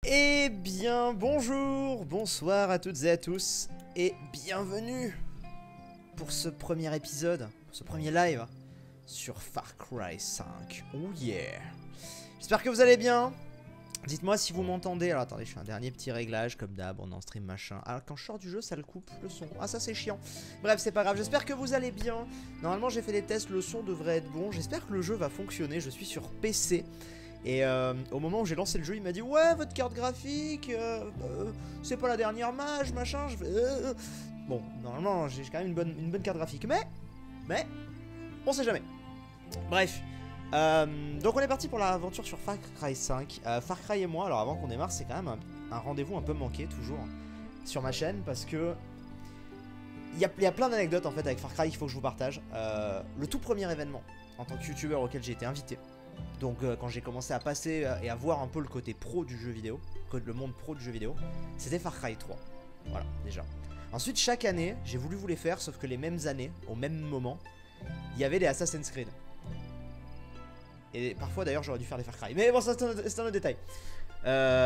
Eh bien, bonjour, bonsoir à toutes et à tous, et bienvenue pour ce premier épisode, ce premier live sur Far Cry 5. Oh yeah! J'espère que vous allez bien. Dites-moi si vous m'entendez. Alors attendez, je fais un dernier petit réglage comme d'hab, on est en stream machin. Alors quand je sors du jeu, ça le coupe le son. Ah ça c'est chiant. Bref, c'est pas grave, j'espère que vous allez bien. Normalement j'ai fait des tests, le son devrait être bon. J'espère que le jeu va fonctionner, je suis sur PC. Et au moment où j'ai lancé le jeu, il m'a dit ouais, votre carte graphique, c'est pas la dernière mage, machin. Bon, normalement j'ai quand même une bonne carte graphique, mais on sait jamais. Bref, donc on est parti pour l'aventure sur Far Cry 5. Far Cry et moi, alors avant qu'on démarre, c'est quand même un rendez-vous un peu manqué toujours sur ma chaîne parce que il y a plein d'anecdotes en fait avec Far Cry qu'il faut que je vous partage. Le tout premier événement en tant que youtubeur auquel j'ai été invité. Donc quand j'ai commencé à passer et à voir un peu le côté pro du jeu vidéo, le monde pro du jeu vidéo, c'était Far Cry 3. Voilà, déjà. Ensuite, chaque année, j'ai voulu vous les faire, sauf que les mêmes années, au même moment, il y avait les Assassin's Creed. Et parfois d'ailleurs j'aurais dû faire les Far Cry. Mais bon, c'est un autre détail.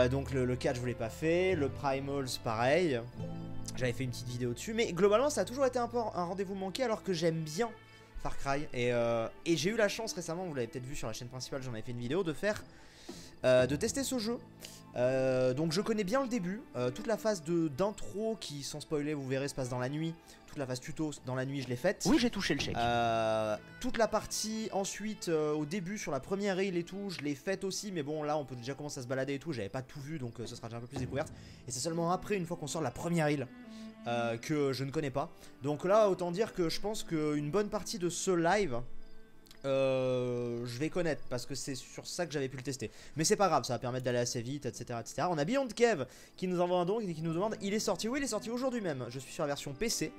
Donc le 4 je vous l'ai pas fait. Le Primals pareil. J'avais fait une petite vidéo dessus. Mais globalement ça a toujours été un peu un rendez-vous manqué alors que j'aime bien Far Cry. Et j'ai eu la chance récemment, vous l'avez peut-être vu sur la chaîne principale, j'en avais fait une vidéo, de tester ce jeu. Donc je connais bien le début, toute la phase d'intro qui, sans spoiler, vous verrez, se passe dans la nuit. Toute la phase tuto dans la nuit, je l'ai faite. Oui, j'ai touché le chèque. Toute la partie ensuite, au début, sur la première île et tout, je l'ai faite aussi. Mais bon, là, on peut déjà commencer à se balader et tout. J'avais pas tout vu, donc ce sera déjà un peu plus découverte. Et c'est seulement après, une fois qu'on sort de la première île, que je ne connais pas. Donc là, autant dire que je pense qu'une bonne partie de ce live... je vais connaître parce que c'est sur ça que j'avais pu le tester. Mais c'est pas grave, ça va permettre d'aller assez vite, etc., etc. On a Beyond Kev qui nous envoie un don et qui nous demande: il est sorti? Oui, il est sorti aujourd'hui même. Je suis sur la version PC.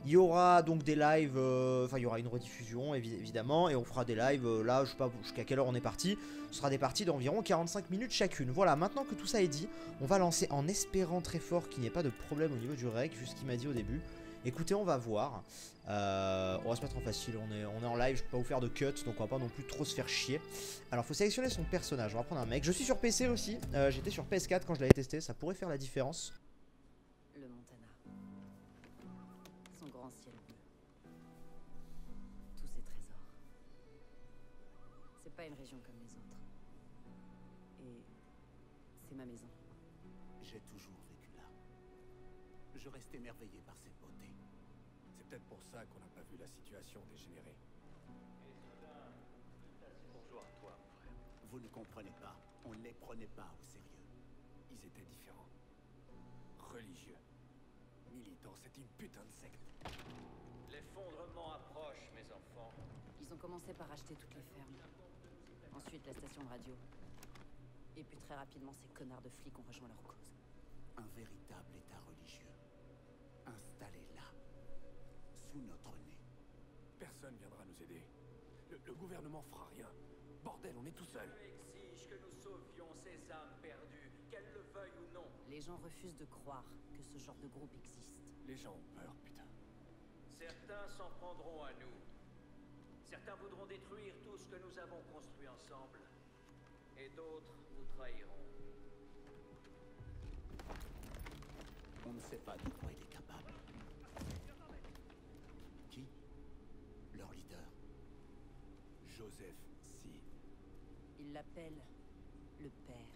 Il y aura donc des lives, enfin il y aura une rediffusion évidemment, et on fera des lives là, je sais pas jusqu'à quelle heure on est parti. Ce sera des parties d'environ 45 minutes chacune. Voilà, maintenant que tout ça est dit, on va lancer en espérant très fort qu'il n'y ait pas de problème au niveau du rec, juste ce qu'il m'a dit au début. Écoutez, on va voir. On va se mettre en facile, on est en live, je peux pas vous faire de cut, donc on va pas non plus trop se faire chier. Alors faut sélectionner son personnage, on va prendre un mec. Je suis sur PC aussi, j'étais sur PS4 quand je l'avais testé, ça pourrait faire la différence. Le Montana. Son grand ciel bleu. Tous ses trésors. C'est pas une région comme les autres. Et c'est ma maison. J'ai toujours vécu là. Je reste émerveillé par cette beauté. C'est peut-être pour ça qu'on n'a pas vu la situation dégénérer. Bonjour à toi, mon frère. Vous ne comprenez pas. On ne les prenait pas au sérieux. Ils étaient différents. Religieux. Militants, c'est une putain de secte. L'effondrement approche, mes enfants. Ils ont commencé par acheter toutes les fermes. Ensuite, la station de radio. Et puis très rapidement, ces connards de flics ont rejoint leur cause. Un véritable état religieux. Installé là. Sous notre nez. Personne viendra nous aider. Le gouvernement fera rien. Bordel, on est tout seul. Dieu exige que nous sauvions ces âmes perdues, qu'elles le veuillent ou non. Les gens refusent de croire que ce genre de groupe existe. Les gens ont peur, putain. Certains s'en prendront à nous. Certains voudront détruire tout ce que nous avons construit ensemble. Et d'autres nous trahiront. On ne sait pas de quoi il est capable. Qui? Leur leader. Joseph, si. Ils l'appellent le père.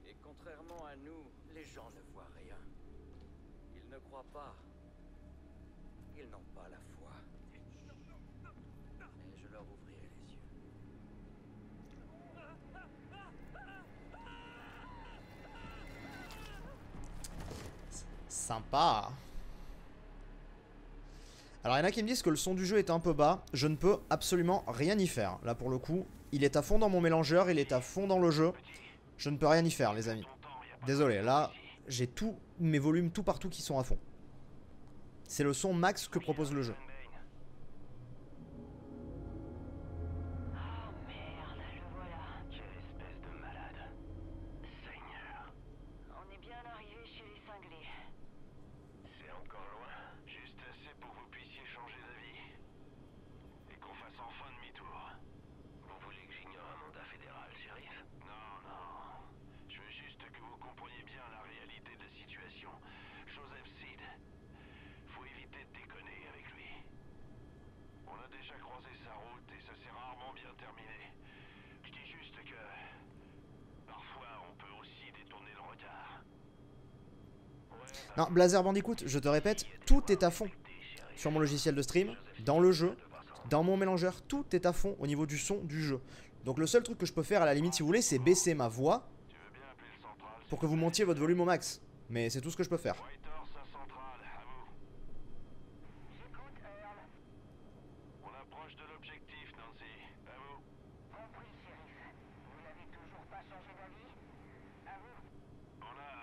Et contrairement à nous, les gens ne voient rien. Ils ne croient pas. Ils n'ont pas la foi. Mais je leur ouvrirai les yeux. Sympa. Alors il y en a qui me disent que le son du jeu est un peu bas. Je ne peux absolument rien y faire. Là pour le coup, il est à fond dans mon mélangeur, il est à fond dans le jeu. Je ne peux rien y faire les amis. Désolé, là j'ai tous mes volumes tout partout qui sont à fond. C'est le son max que propose le jeu. On a déjà croisé sa route et ça s'est rarement bien terminé. Je dis juste que parfois on peut aussi détourner le regard. Non, Blazer Bandicoot, je te répète, tout est à fond. Sur mon logiciel de stream, dans le jeu, dans mon mélangeur, tout est à fond au niveau du son du jeu. Donc le seul truc que je peux faire à la limite si vous voulez, c'est baisser ma voix pour que vous montiez votre volume au max. Mais c'est tout ce que je peux faire. On approche de l'objectif, Nancy. À vous. Compris, shérif. Vous n'avez toujours pas changé d'avis? À vous. On a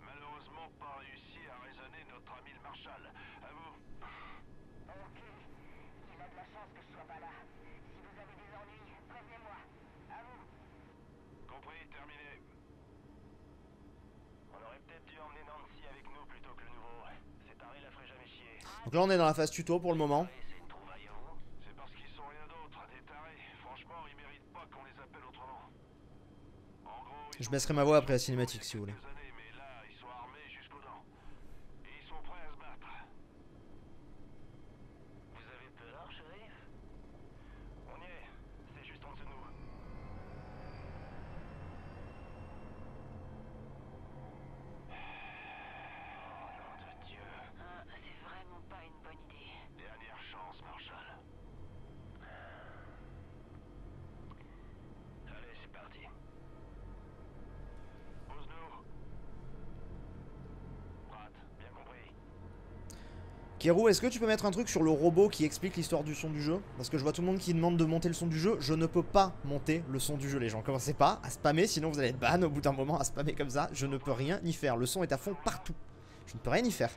malheureusement pas réussi à raisonner notre ami le Marshal. À vous. Ok. Il a de la chance que je sois pas là. Si vous avez des ennuis, prévenez-moi. À vous. Compris, terminé. On aurait peut-être dû emmener Nancy avec nous plutôt que le nouveau. Cet arrêt la ferait jamais chier. Donc là on est dans la phase tuto pour le moment. C'est une trouvaille à vous. C'est parce qu'ils sont rien d'autre, des tarés. Franchement, ils méritent pas qu'on les appelle autrement. En gros, Je baisserai ma voix après la cinématique si vous voulez. mais là, ils sont armés jusqu'aux dents. Et ils sont prêts à se battre. Vous avez peur, shérif? On y est. C'est juste en dessous de nous. Oh, nom de Dieu. C'est vraiment pas une bonne idée. Dernière chance, Marshall. Allez, c'est parti. Pose-nous. Pratt, bien compris. Kero, est-ce que tu peux mettre un truc sur le robot qui explique l'histoire du son du jeu? Parce que je vois tout le monde qui demande de monter le son du jeu. Je ne peux pas monter le son du jeu, les gens. Commencez pas à spammer, sinon vous allez être ban au bout d'un moment à spammer comme ça. Je ne peux rien y faire. Le son est à fond partout. Je ne peux rien y faire.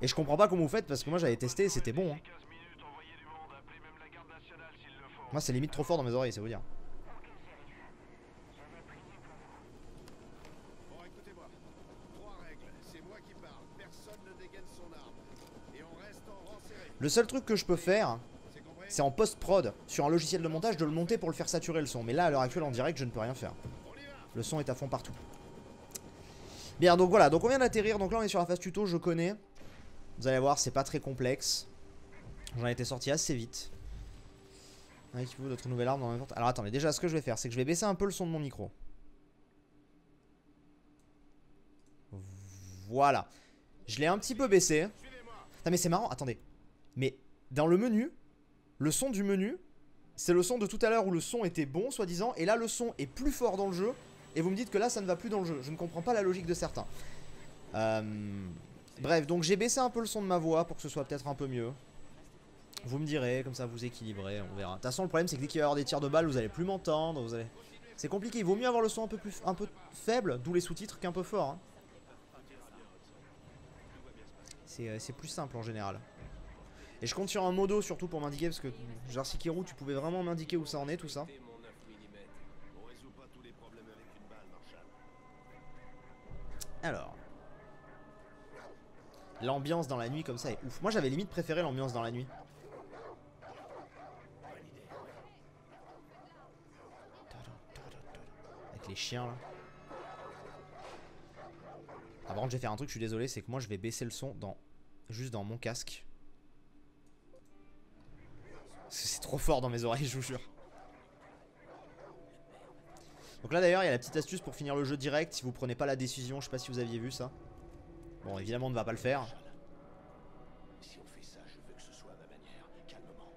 Et je comprends pas comment vous faites parce que moi j'avais testé et c'était bon. Hein. 15 minutes, envoyez du monde, appelez même la garde nationale s'il le faut. Moi c'est limite trop fort dans mes oreilles, c'est vous dire. Ok, shérif. Je vais prier pour vous. Bon, écoutez-moi. 3 règles. C'est moi qui parle. Personne ne dégaine son arme. Et on reste en rang serré. Le seul truc que je peux faire, C'est compris? c'est en post-prod, sur un logiciel de montage, de le monter pour le faire saturer le son. Mais là à l'heure actuelle en direct, je ne peux rien faire. On y va. Le son est à fond partout. Bien, donc voilà, donc on vient d'atterrir, donc là on est sur la phase tuto, je connais. Vous allez voir, c'est pas très complexe. J'en ai été sorti assez vite. Équipez-vous d'autres nouvelles armes dans la même temps. Alors attendez, déjà ce que je vais faire, c'est que je vais baisser un peu le son de mon micro. Voilà. Je l'ai un petit peu baissé. Putain, mais c'est marrant, attendez. Mais dans le menu, le son du menu, c'est le son de tout à l'heure où le son était bon, soi-disant. Et là, le son est plus fort dans le jeu. Et vous me dites que là, ça ne va plus dans le jeu. Je ne comprends pas la logique de certains. Bref, donc j'ai baissé un peu le son de ma voix pour que ce soit peut-être un peu mieux. Vous me direz, comme ça vous équilibrez, on verra. De toute façon, le problème c'est que dès qu'il va y avoir des tirs de balles, vous allez plus m'entendre. Vous allez... C'est compliqué, il vaut mieux avoir le son un peu faible, d'où les sous-titres, qu'un peu fort. Hein. C'est plus simple en général. Et je compte sur un modo surtout pour m'indiquer, parce que genre si Kero, tu pouvais vraiment m'indiquer où ça en est tout ça. On résout pas tous les problèmes avec une balle, Marshall. Alors. L'ambiance dans la nuit comme ça est ouf. Moi j'avais limite préféré l'ambiance dans la nuit. Avec les chiens là. Ah, par contre je vais faire un truc, je suis désolé, c'est que moi je vais baisser le son juste dans mon casque. C'est trop fort dans mes oreilles, je vous jure. Donc là d'ailleurs il y a la petite astuce pour finir le jeu direct si vous prenez pas la décision, je sais pas si vous aviez vu ça. Bon évidemment on ne va pas le faire. Si on fait ça, je veux que ce soit à ma manière, calmement.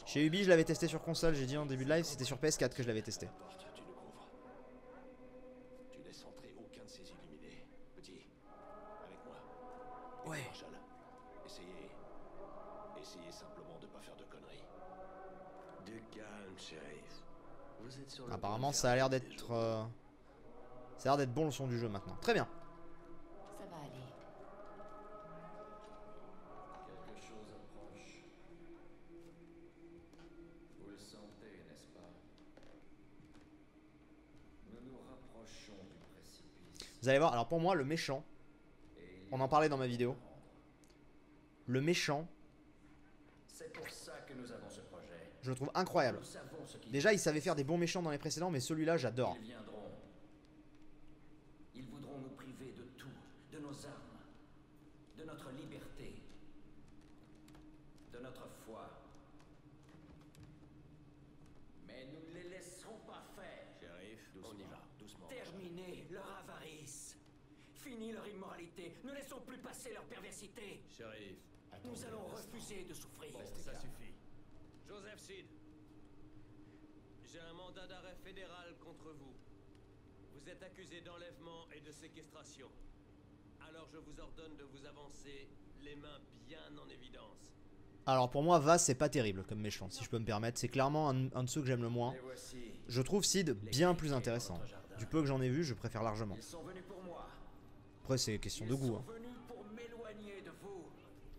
Chez Ubi je l'avais testé sur console, j'ai dit en début de live, c'était sur PS4 que je l'avais testé. Porte, tu nous couvres. Tu laisses entrer aucun de ces illuminés. Petit, avec moi. Et Ouais. Marshall, essayez simplement de pas faire de conneries. Du calme, shérif. Vous êtes sur le Apparemment point de ça a l'air faire d'être... des Ça a l'air d'être bon le son du jeu maintenant. Très bien. Ça va aller. Quelque chose approche. Vous le sentez, n'est-ce pas? Nous nous rapprochons du précipice. Vous allez voir, alors pour moi le méchant, on en parlait dans ma vidéo. Le méchant, C'est pour ça que nous avons ce projet. je le trouve incroyable. Nous savons ce qui... Déjà il savait faire des bons méchants dans les précédents, mais celui-là j'adore. Ils viendront. Ils voudront nous priver de tout, de nos armes, de notre liberté, de notre foi. Terminez leur avarice. Fini leur immoralité. Ne laissons plus passer leur perversité. Shérif, Nous allons refuser de souffrir. ça suffit. Joseph Seed, j'ai un mandat d'arrêt fédéral contre vous. Vous êtes accusé d'enlèvement et de séquestration. Alors je vous ordonne de vous avancer, les mains bien en évidence. Alors pour moi, Vaas c'est pas terrible comme méchant, si je peux me permettre. C'est clairement un de ceux que j'aime le moins. Les voici. Je trouve Sid bien plus intéressant. Du peu que j'en ai vu, je préfère largement. Ils sont venus pour moi. Après c'est question de Ils goût. sont Hein. venus pour m'éloigner de vous.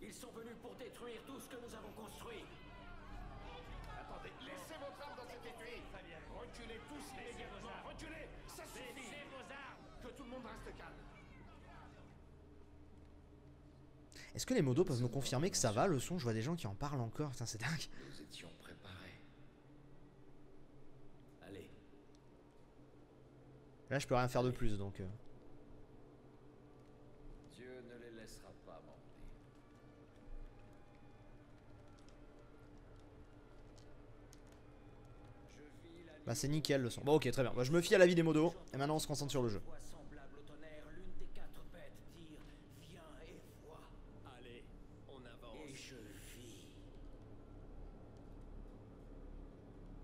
Ils sont venus pour détruire tout ce que nous avons construit. Attendez, laissez votre arme dans cet étui. Reculez tous immédiatement. Reculez. Ça suffit. Laissez vos armes. Que tout le monde reste calme. Est-ce que les modos peuvent me confirmer que ça va le son? Je vois des gens qui en parlent encore. Putain, c'est dingue. Nous étions préparés. Allez. Là, je peux rien faire de plus donc. Dieu ne les laissera pas mentir. Bah, c'est nickel le son. Bon, ok, très bien. Bah, je me fie à l'avis des modos. Et maintenant, on se concentre sur le jeu. Voix semblable au tonnerre, l'une des quatre bêtes dire viens et vois. Allez, on avance. Et je vis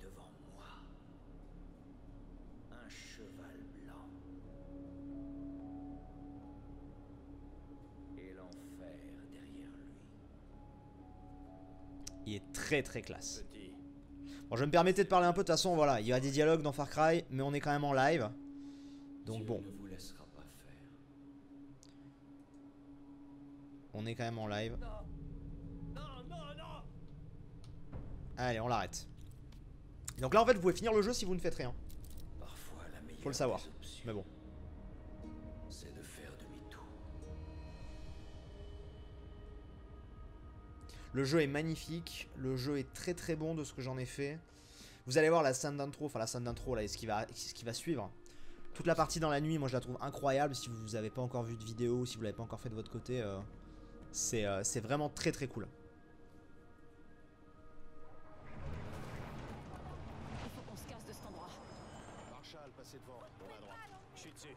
devant moi un cheval blanc et l'enfer derrière lui. Il est très très classe. Petit, Bon, je vais me permettre de parler un peu. De toute façon, voilà, il y a des dialogues dans Far Cry, mais on est quand même en live. Donc Dieu bon, ne vous laissera pas faire. on est quand même en live. non, non, non. Allez, on l'arrête. Donc là, en fait, vous pouvez finir le jeu si vous ne faites rien. Parfois la meilleure Faut le savoir. des options, Mais bon. c'est de faire demi-tour. Le jeu est magnifique, le jeu est très très bon de ce que j'en ai fait. Vous allez voir la scène d'intro, enfin la scène d'intro là, et ce qui va suivre. Toute la partie dans la nuit, moi je la trouve incroyable. Si vous n'avez pas encore vu de vidéo, si vous l'avez pas encore fait de votre côté, c'est vraiment très très cool. Il faut qu'on se casse de cet endroit. Marshall, passez devant. On va à droite. Je suis dessus.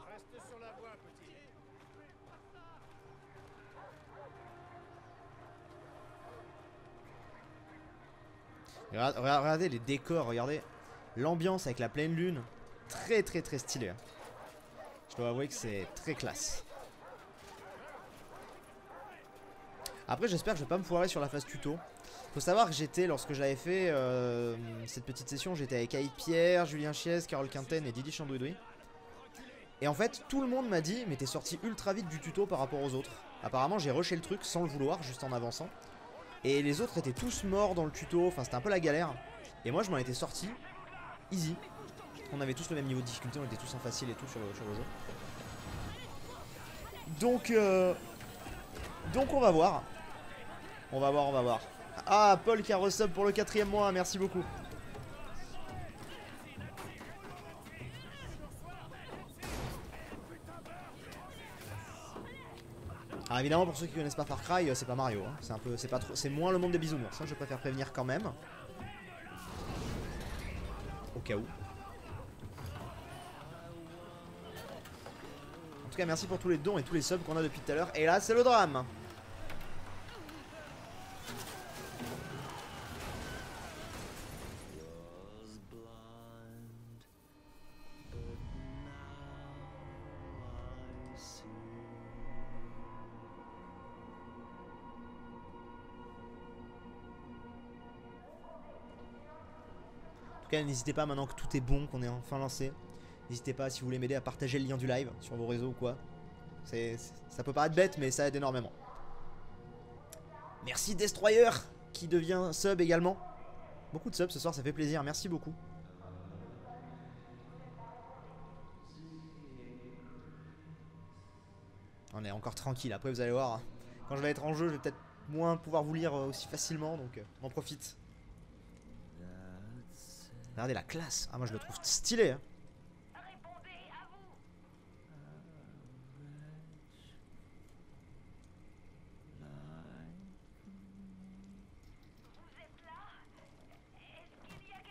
Reste sur la voie, petit. Regardez les décors, regardez l'ambiance avec la pleine lune. Très très très stylé. Je dois avouer que c'est très classe. Après j'espère que je vais pas me foirer sur la phase tuto. Faut savoir que j'étais, lorsque j'avais fait cette petite session, j'étais avec Aïk Pierre, Julien Chiez, Carole Quinten et Didi Chandouidoui. Et en fait tout le monde m'a dit mais t'es sorti ultra vite du tuto par rapport aux autres. Apparemment j'ai rushé le truc sans le vouloir, juste en avançant. Et les autres étaient tous morts dans le tuto, enfin c'était un peu la galère. Et moi je m'en étais sorti, easy. On avait tous le même niveau de difficulté, on était tous en facile et tout sur le jeu. Donc on va voir. On va voir. Ah, Paul qui a resub pour le 4e mois, merci beaucoup. Alors évidemment pour ceux qui connaissent pas Far Cry, c'est pas Mario, hein. C'est moins le monde des bisounours, hein. Je préfère prévenir quand même. Au cas où. En tout cas merci pour tous les dons et tous les subs qu'on a depuis tout à l'heure. Et là c'est le drame. En tout cas, n'hésitez pas maintenant que tout est bon, qu'on est enfin lancé. N'hésitez pas si vous voulez m'aider à partager le lien du live sur vos réseaux ou quoi. Ça peut paraître bête, mais ça aide énormément. Merci Destroyer qui devient sub également. Beaucoup de subs ce soir, ça fait plaisir. Merci beaucoup. On est encore tranquille. Après, vous allez voir, quand je vais être en jeu, je vais peut-être moins pouvoir vous lire aussi facilement, donc on en profite. Regardez la classe. Ah, moi je le trouve stylé. Hein. Répondez à vous. Vous êtes là? Est-ce qu'il y a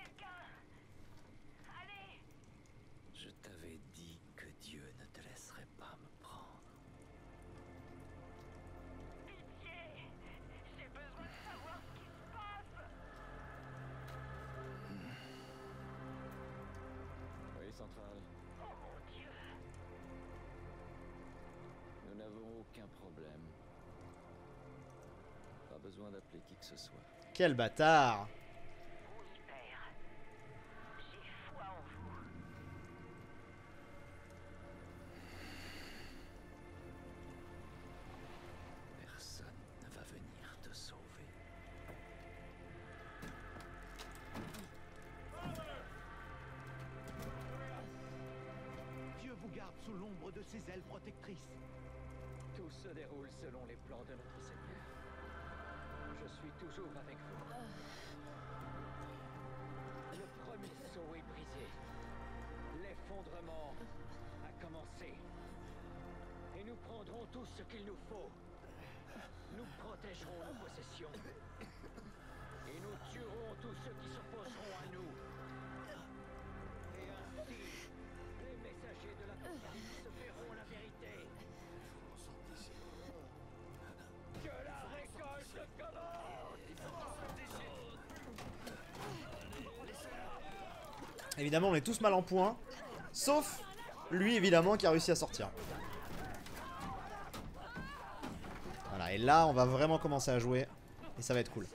centrale. Nous n'avons aucun problème. Pas besoin d'appeler qui que ce soit. Quel bâtard! Personne ne va venir te sauver. Dieu vous garde sous l'ombre de ses ailes protectrices. Tout se déroule selon les plans de notre Seigneur. Je suis toujours avec vous. Le premier sceau est brisé. L'effondrement a commencé. Et nous prendrons tout ce qu'il nous faut. Nous protégerons nos possessions. Et nous tuerons tous ceux qui s'opposeront à nous. Et ainsi, les messagers de l'Apocalypse verront la vérité. Que la récolte commence! Évidemment, on est tous mal en point. Sauf lui, évidemment, qui a réussi à sortir. Voilà, et là, on va vraiment commencer à jouer. Et ça va être cool.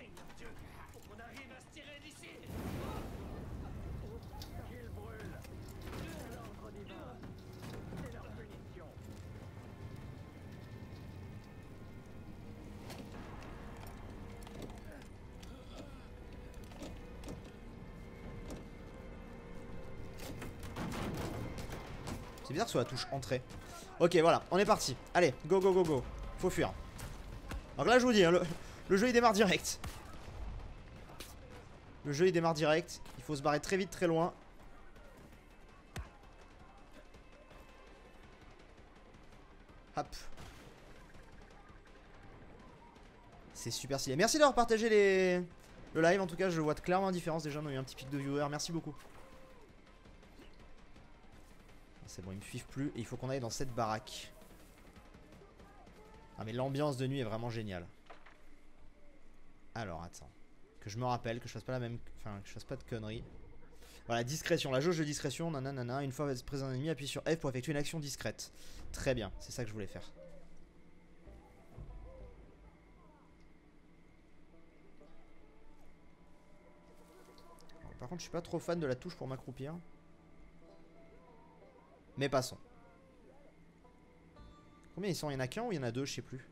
C'est bizarre sur la touche entrée. Ok, voilà, on est parti. Allez, go, go, go, go. Faut fuir. Donc là, je vous dis, hein, le jeu il démarre direct. Le jeu il démarre direct. Il faut se barrer très vite, très loin. Hop. C'est super stylé. Merci d'avoir partagé le live. En tout cas, je vois clairement la différence. Déjà, on a eu un petit pic de viewers. Merci beaucoup. C'est bon, il me suivent plus. Et il faut qu'on aille dans cette baraque. Ah, mais l'ambiance de nuit est vraiment géniale. Alors, attends. Que je me rappelle, que je fasse pas la même. Enfin, que je fasse pas de conneries. Voilà, discrétion. La jauge de discrétion. Nanana. Une fois présent un ennemi, appuie sur F pour effectuer une action discrète. Très bien. C'est ça que je voulais faire. Alors, par contre, je suis pas trop fan de la touche pour m'accroupir. Mais passons. Combien ils sont? Il y en a qu'un ou il y en a deux? Je sais plus.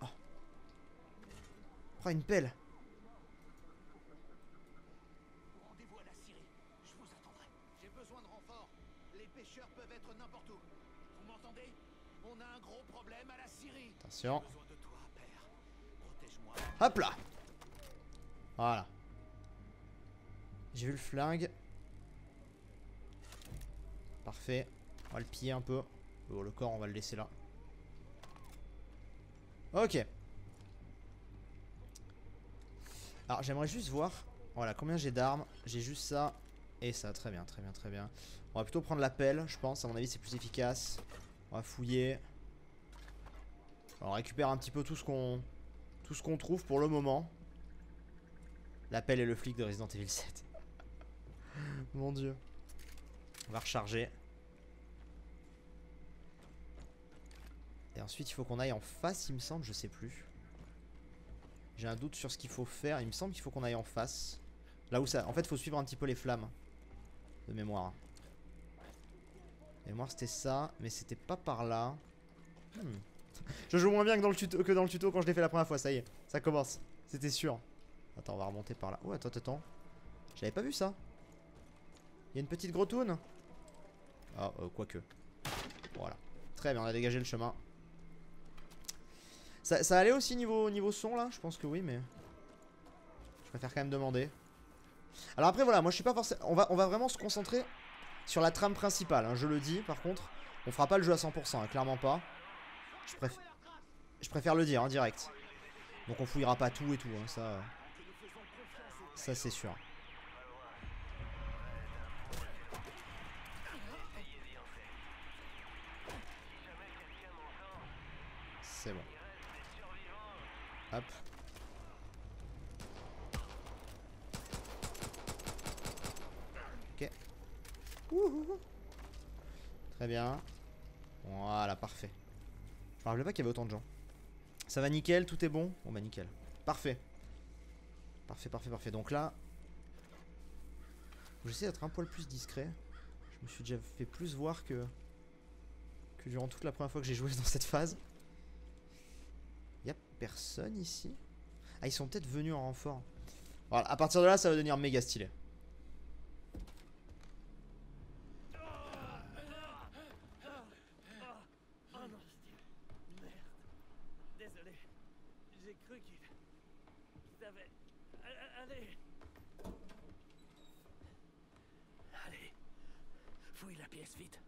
Oh. Oh, une pelle. Rendez-vous à la Syrie. Je vous attendrai. J'ai besoin de renfort. Les pêcheurs peuvent être n'importe où. Vous m'entendez? On a un gros problème à la Syrie. Attention. J'ai besoin de toi, père. Protège-moi. Hop là. Voilà. J'ai vu le flingue. Parfait. On va le piller un peu. Oh, le corps, on va le laisser là. Ok. Alors, j'aimerais juste voir. Voilà, combien j'ai d'armes. J'ai juste ça et ça. Très bien, très bien, très bien. On va plutôt prendre la pelle, je pense. À mon avis, c'est plus efficace. On va fouiller. On récupère un petit peu tout ce qu'on trouve pour le moment. La pelle et le flic de Resident Evil 7. Mon dieu. On va recharger. Et ensuite il faut qu'on aille en face, il me semble, je sais plus. J'ai un doute sur ce qu'il faut faire. Il me semble qu'il faut qu'on aille en face. Là où ça... En fait il faut suivre un petit peu les flammes. De mémoire. De mémoire c'était ça. Mais c'était pas par là. Je joue moins bien que dans le tuto quand je l'ai fait la première fois. Ça y est, ça commence. C'était sûr. Attends, on va remonter par là. Oh attends, attends. J'avais pas vu ça. Il y a une petite grotoune. Ah, quoique. Voilà. Très bien, on a dégagé le chemin. Ça allait aussi niveau son là? Je pense que oui, mais je préfère quand même demander. Alors après voilà, moi je suis pas forcément... On va vraiment se concentrer sur la trame principale, hein, je le dis. Par contre, on fera pas le jeu à 100%, hein, clairement pas. Je préfère le dire, hein, direct. Donc on fouillera pas tout et tout, hein, ça c'est sûr. C'est bon. Hop. Ok. Ouhou. Très bien. Voilà, parfait. Je me rappelais pas qu'il y avait autant de gens. Ça va nickel, tout est bon. Bon bah nickel. Parfait. Parfait, parfait, parfait. Donc là, j'essaie d'être un poil plus discret. Je me suis déjà fait plus voir que durant toute la première fois que j'ai joué dans cette phase. Y'a personne ici. Ah, ils sont peut-être venus en renfort. Voilà, à partir de là, ça va devenir méga stylé. Oh non, Steve. Merde. Désolé. J'ai cru qu'il avait... Allez. Allez. Fouille la pièce vite.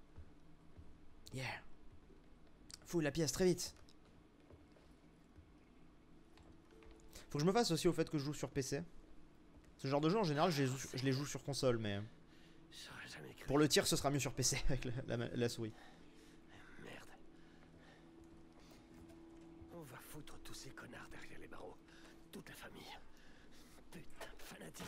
Yeah. Fouille la pièce très vite. Faut que je me fasse aussi au fait que je joue sur PC. Ce genre de jeu en général je les joue sur console, mais pour le tir ce sera mieux sur PC avec la souris. Merde. On va foutre tous ces connards derrière les barreaux. Toute la famille. Putain de fanatique.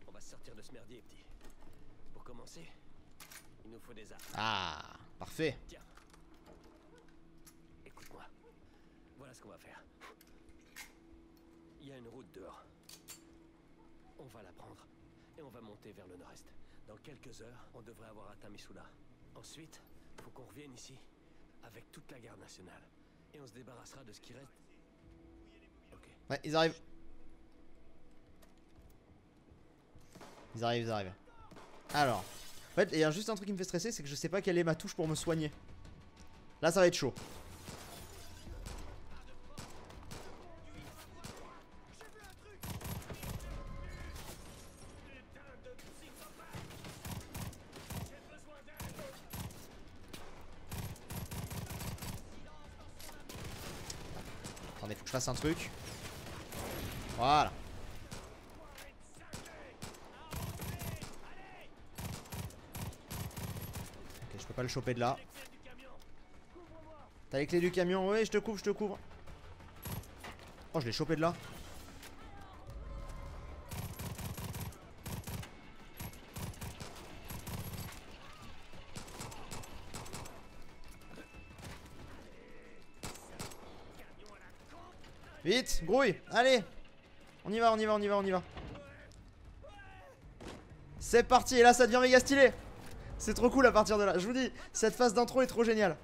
On va sortir de ce merdier, petit. Pour commencer, il nous faut des armes. Ah, parfait. Tiens. Écoute-moi. Voilà ce qu'on va faire. Il y a une route dehors. On va la prendre et on va monter vers le nord-est. Dans quelques heures, on devrait avoir atteint Missoula. Ensuite, faut qu'on revienne ici avec toute la garde nationale et on se débarrassera de ce qui reste. Ok. Ouais, ils arrivent. Ils arrivent. Alors, en fait, il y a juste un truc qui me fait stresser, c'est que je sais pas quelle est ma touche pour me soigner. Là, ça va être chaud. Attendez, faut que je fasse un truc. Voilà. Ok, je peux pas le choper de là. T'as les clés du camion? Ouais, je te couvre. Oh, je l'ai chopé de là. Vite, grouille, allez. On y va. C'est parti, et là ça devient méga stylé. C'est trop cool à partir de là. Je vous dis, cette phase d'intro est trop géniale.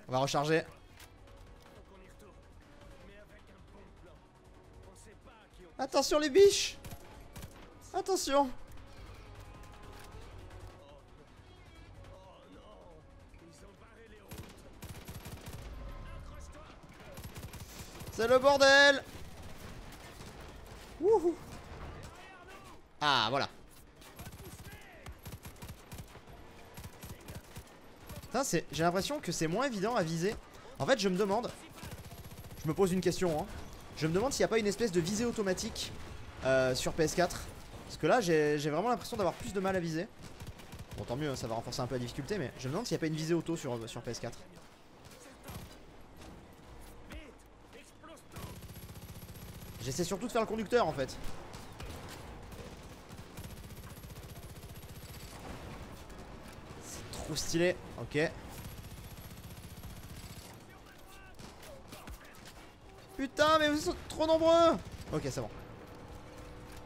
On va recharger. Attention les biches. Attention. C'est le bordel. Wouhou. Ah voilà. J'ai l'impression que c'est moins évident à viser. En fait je me demande. Je me pose une question hein. Je me demande s'il n'y a pas une espèce de visée automatique sur PS4. Parce que là j'ai vraiment l'impression d'avoir plus de mal à viser. Bon tant mieux, ça va renforcer un peu la difficulté. Mais je me demande s'il n'y a pas une visée auto sur PS4. J'essaie surtout de faire le conducteur en fait. C'est trop stylé. Ok. Putain mais vous êtes trop nombreux. Ok c'est bon.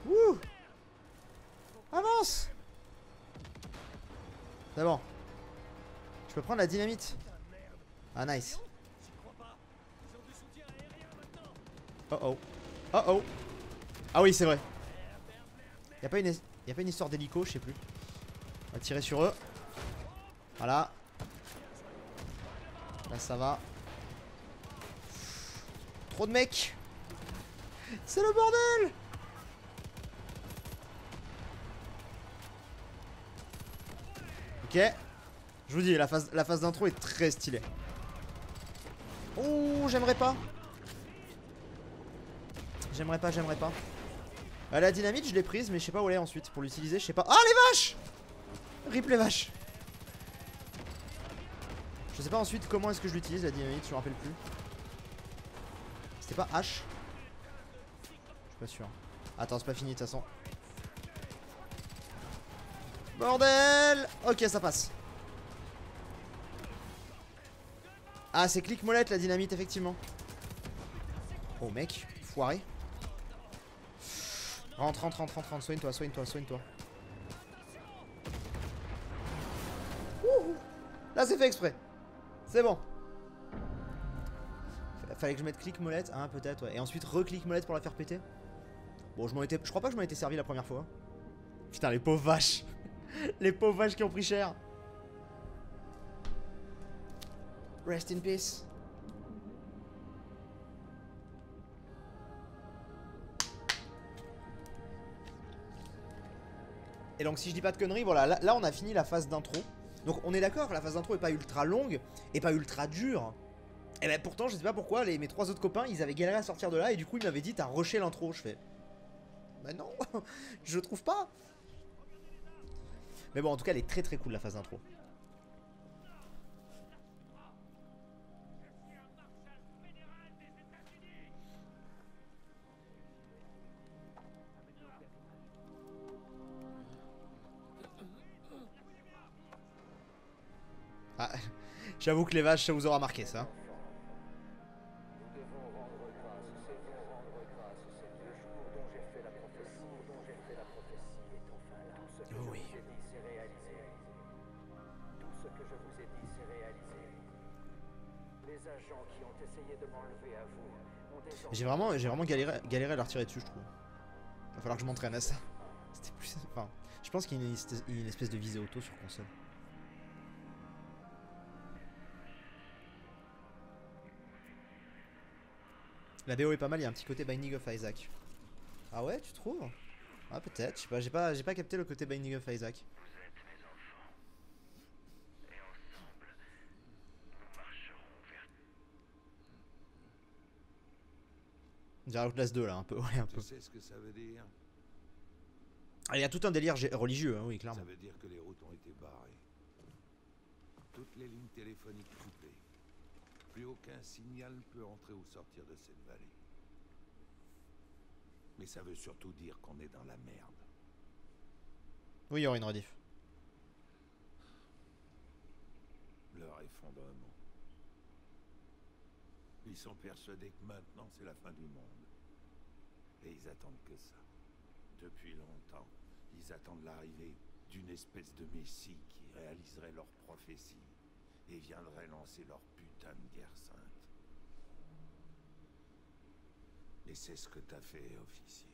Wouh. Avance. C'est bon. Je peux prendre la dynamite. Ah nice. Oh oh. Oh oh. Ah oui c'est vrai. Y'a pas une histoire d'hélico, je sais plus. On va tirer sur eux. Voilà. Là ça va. Trop de mecs. C'est le bordel. Ok. Je vous dis la phase d'intro est très stylée. Oh j'aimerais pas. J'aimerais pas. La dynamite je l'ai prise mais je sais pas où elle est ensuite pour l'utiliser, je sais pas. Ah les vaches. Rip les vaches. Je sais pas ensuite comment est-ce que je l'utilise la dynamite, je me rappelle plus. C'était pas H? Je suis pas sûr. Attends, c'est pas fini de toute façon. Bordel! Ok, ça passe. Ah, c'est clic molette la dynamite, effectivement. Oh mec, foiré. Rentre, rentre, rentre, rentre, rentre. Soigne-toi, soigne-toi, soigne-toi. Là, c'est fait exprès. C'est bon. Fallait que je mette clic molette. Ah, peut-être, ouais. Et ensuite, re-clic molette pour la faire péter. Bon, je crois pas que je m'en étais servi la première fois. Putain, les pauvres vaches. Les pauvres vaches qui ont pris cher. Rest in peace. Et donc si je dis pas de conneries, voilà, là on a fini la phase d'intro. Donc on est d'accord, la phase d'intro est pas ultra longue et pas ultra dure. Et ben pourtant je sais pas pourquoi mes 3 autres copains ils avaient galéré à sortir de là et du coup ils m'avaient dit t'as rushé l'intro. Je fais bah non, je trouve pas. Mais bon en tout cas elle est très très cool la phase d'intro. Ah, j'avoue que les vaches, ça vous aura marqué ça. Oui. Tout ce que je vous ai dit s'est réalisé. Les agents qui ont essayé de m'enlever à vous ont désormais... J'ai vraiment galéré à la retirer dessus, je trouve. Va falloir que je m'entraîne à ça. C'était plus... Enfin, je pense qu'il y a une espèce de visée auto sur console. La BO est pas mal, il y a un petit côté Binding of Isaac. Ah ouais, tu trouves? Ah peut-être, je sais pas, j'ai pas capté le côté Binding of Isaac. Vous êtes mes enfants. Et ensemble, nous marcherons vers... On dirait Outlast 2 là, un peu, ouais, un peu. Tu sais ce que ça veut dire? Ah, il y a tout un délire religieux, hein, oui, clairement. Ça veut dire que les routes ont été barrées. Toutes les lignes téléphoniques coupées. Plus aucun signal peut entrer ou sortir de cette vallée. Mais ça veut surtout dire qu'on est dans la merde. Oui, il y aura une rediff. Leur effondrement. Ils sont persuadés que maintenant c'est la fin du monde. Et ils attendent que ça. Depuis longtemps, ils attendent l'arrivée d'une espèce de messie qui réaliserait leur prophétie et viendrait lancer leur putain de guerre sainte. Et c'est ce que t'as fait, officier.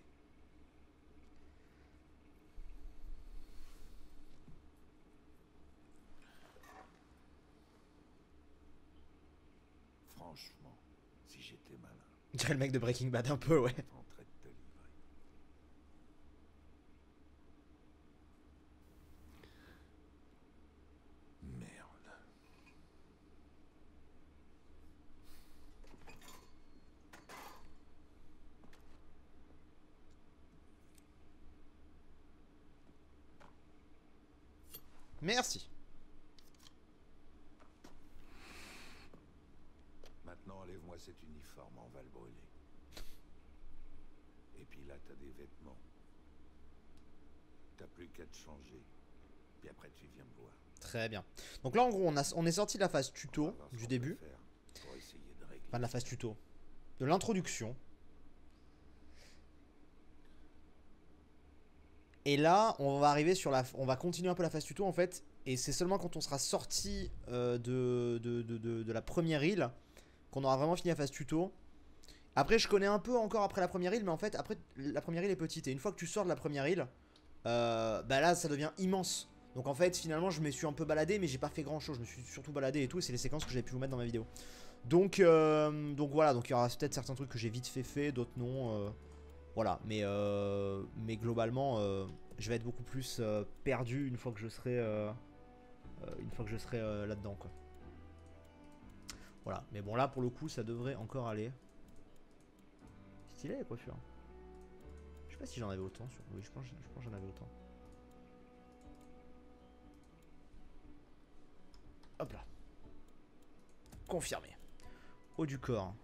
Franchement, si j'étais malin... On dirait le mec de Breaking Bad un peu, ouais. ...tenterais de te livrer. Merde. Merci. Maintenant, enlève-moi cet uniforme, on va le brûler. Et puis là, t'as des vêtements. T'as plus qu'à te changer. Puis après, tu viens me voir. Très bien. Donc là, en gros, on est sorti de la phase tuto du début. Pour essayer de régler. Pas de la phase tuto. De l'introduction. Et là, on va arriver sur la... On va continuer un peu la phase tuto, en fait. Et c'est seulement quand on sera sorti de la première île qu'on aura vraiment fini la phase tuto. Après, je connais un peu encore après la première île, mais en fait, après, la première île est petite. Et une fois que tu sors de la première île, bah là, ça devient immense. Donc en fait, finalement, je me suis un peu baladé, mais j'ai pas fait grand chose. Je me suis surtout baladé et tout. Et c'est les séquences que j'avais pu vous mettre dans ma vidéo. Donc voilà. Donc il y aura peut-être certains trucs que j'ai vite fait, d'autres non. Voilà. Mais globalement, je vais être beaucoup plus perdu une fois que je serai, là-dedans, quoi. Voilà. Mais bon, là, pour le coup, ça devrait encore aller. Stylé la coiffure. Je sais pas si j'en avais autant. Oui, je pense que j'en avais autant. Hop là. Confirmé. Haut du corps.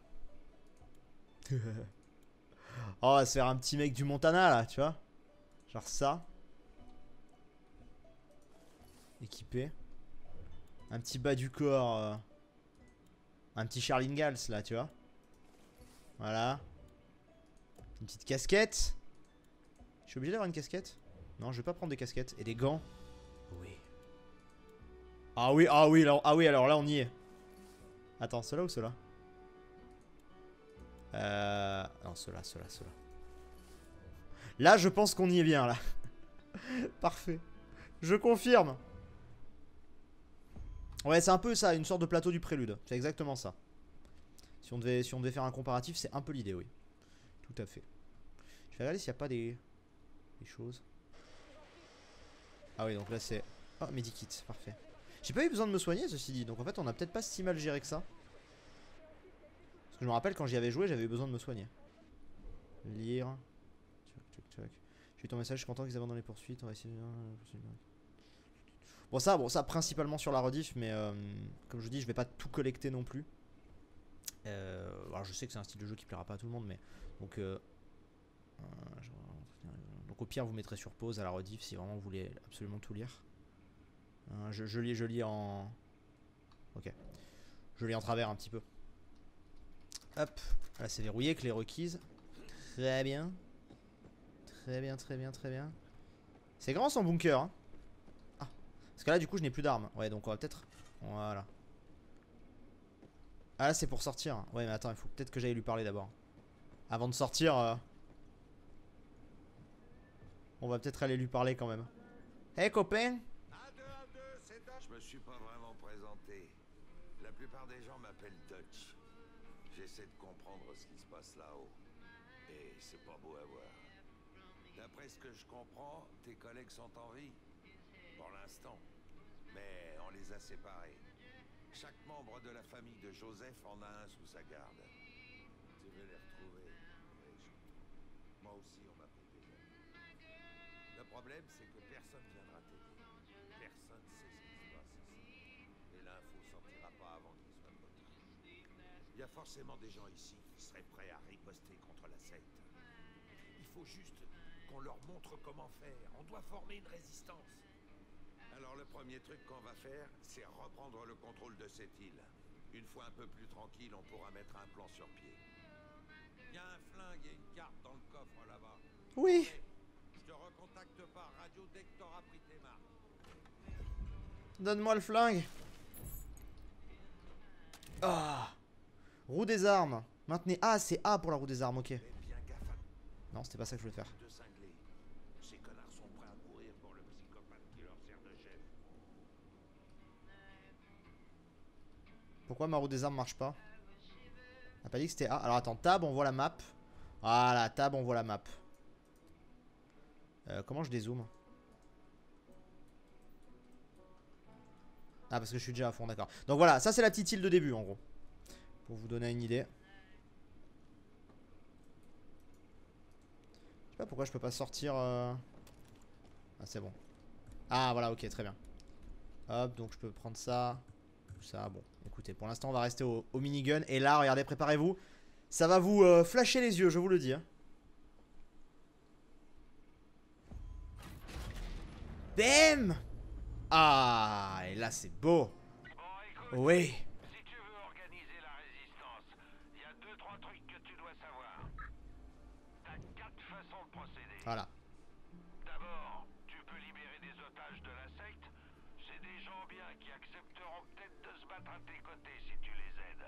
Oh, on va se faire un petit mec du Montana là, tu vois. Genre ça. Équipé. Un petit bas du corps. Un petit Charlie Ingalls là, tu vois. Voilà. Une petite casquette. Je suis obligé d'avoir une casquette? Non, je vais pas prendre des casquettes. Et des gants. Oui. Ah oui, alors là on y est. Attends, ceux-là ou ceux-là? Non, ceux-là. Là, je pense qu'on y est bien, là. Parfait. Je confirme. Ouais, c'est un peu ça, une sorte de plateau du prélude. C'est exactement ça. Si on devait faire un comparatif, c'est un peu l'idée, oui. Tout à fait. Je vais regarder s'il n'y a pas des choses. Ah oui, donc là c'est... Oh, medikit, parfait. J'ai pas eu besoin de me soigner, ceci dit. Donc en fait, on a peut-être pas si mal géré que ça. Parce que je me rappelle, quand j'y avais joué, j'avais eu besoin de me soigner. Lire. J'ai eu ton message, je suis content qu'ils abandonnent les poursuites. On va essayer... Bon ça principalement sur la rediff, mais comme je vous dis, je vais pas tout collecter non plus. Alors je sais que c'est un style de jeu qui plaira pas à tout le monde, mais donc au pire vous mettrez sur pause à la rediff si vraiment vous voulez absolument tout lire. Je lis en... Ok. Je lis en travers un petit peu. Hop, là c'est verrouillé, clé requise. Très bien. Très bien. C'est grand son bunker, hein. Ah, parce que là du coup je n'ai plus d'armes. Ouais, donc on va peut-être... Voilà. Ah là c'est pour sortir. Ouais mais attends, il faut peut-être que j'aille lui parler d'abord. Avant de sortir on va peut-être aller lui parler quand même. Hey copain. Je me suis pas vraiment présenté. La plupart des gens m'appellent Dutch. J'essaie de comprendre ce qui se passe là-haut. Et c'est pas beau à voir. D'après ce que je comprends, tes collègues sont en vie. Pour l'instant. Mais on les a séparés. Chaque membre de la famille de Joseph en a un sous sa garde. Tu veux les retrouver, riche. Moi aussi, on m'a pris des amis. Le problème, c'est que personne viendra t'aider. Personne sait ce qui se passe ici. Et l'info sortira pas avant qu'il soit trop tard. Il y a forcément des gens ici qui seraient prêts à riposter contre la secte. Il faut juste qu'on leur montre comment faire. On doit former une résistance. Alors le premier truc qu'on va faire, c'est reprendre le contrôle de cette île. Une fois un peu plus tranquille, on pourra mettre un plan sur pied. Il y a un flingue et une carte dans le coffre là-bas. Oui. Je te recontacte par radio dès que t'auras pris tes marques. Donne-moi le flingue. Ah. Roue des armes. Maintenez A, c'est A pour la roue des armes, ok. Non, c'était pas ça que je voulais faire. Ces connards sont prêts à mourir pour le psychopathe qui leur sert de chef. Pourquoi ma roue des armes marche pas? On n'a pas dit que c'était A. Alors attends, tab, on voit la map. Voilà, tab, on voit la map. Comment je dézoome? Ah, parce que je suis déjà à fond, d'accord. Donc voilà, ça c'est la petite île de début en gros. Pour vous donner une idée. Je sais pas pourquoi je peux pas sortir. Ah, c'est bon. Ah, voilà, ok, très bien. Hop, donc je peux prendre ça. Ça, bon. Écoutez, pour l'instant, on va rester au minigun. Et là, regardez, préparez-vous. Ça va vous flasher les yeux, je vous le dis. Hein. Bam! Ah, et là, c'est beau. Oui. Si tu veux organiser la résistance, il y a 2-3 trucs que tu dois savoir. T'as 4 façons de procéder. Voilà. D'abord, tu peux libérer des otages de la secte. C'est des gens bien qui accepteront peut-être de se battre à tes côtés si tu les aides.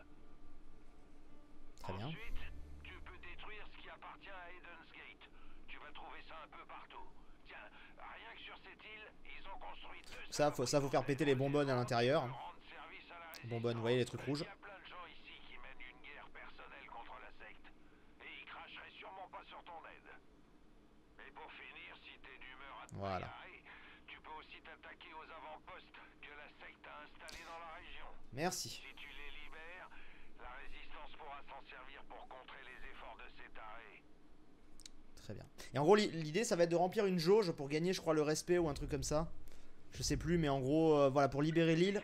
Très bien. Ensuite, tu peux détruire ce qui appartient à Eden's Gate. Tu vas trouver ça un peu partout. Tiens, rien que sur cette île, ils ont construit deux... Ça, faut faire péter les bonbonnes à l'intérieur. Bonbonnes, vous voyez les trucs rouges. Il y a plein de gens ici qui mènent une guerre personnelle contre la secte. Et ils cracheraient sûrement pas sur ton aide. Et pour finir, si t'es d'humeur à te bagarrer, tu peux aussi t'attaquer aux avant-postes que la secte a installés dans la région. Merci. Si tu les libères, la résistance pourra s'en servir pour contrer les efforts de ces tarés. Très bien. Et en gros, l'idée, ça va être de remplir une jauge pour gagner, je crois, le respect ou un truc comme ça. Je sais plus, mais en gros, voilà, pour libérer l'île.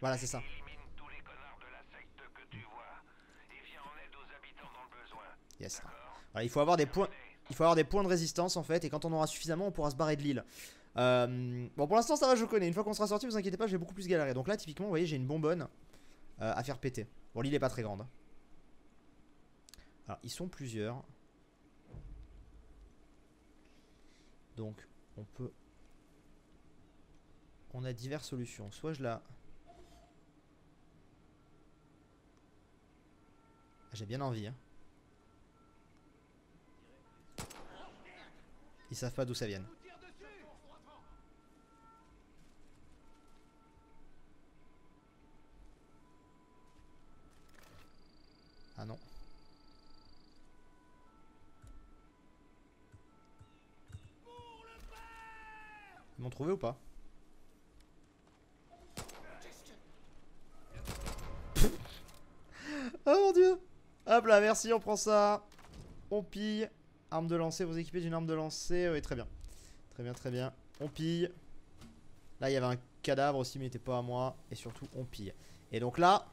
Voilà, c'est ça. Élimine tous les connards de la secte que tu vois et viens en aide aux habitants dans le besoin. Yes. D'accord? Voilà, il faut avoir des points. Il faut avoir des points de résistance en fait. Et quand on aura suffisamment, on pourra se barrer de l'île. Bon, pour l'instant, ça va, je connais. Une fois qu'on sera sorti, vous inquiétez pas, je vais beaucoup plus galérer. Donc là, typiquement, vous voyez, j'ai une bonbonne à faire péter. Bon, l'île est pas très grande. Alors, ils sont plusieurs. Donc, on peut. On a diverses solutions. Soit je la. J'ai bien envie. Hein. Ils savent pas d'où ça vient. Ah non. Ils m'ont trouvé ou pas? Oh mon dieu. Hop là, merci, on prend ça. On pille. Arme de lancer, vous équipez d'une arme de lancer. Oui, très bien. Très bien, très bien. On pille. Là, il y avait un cadavre aussi, mais il n'était pas à moi. Et surtout, on pille. Et donc là...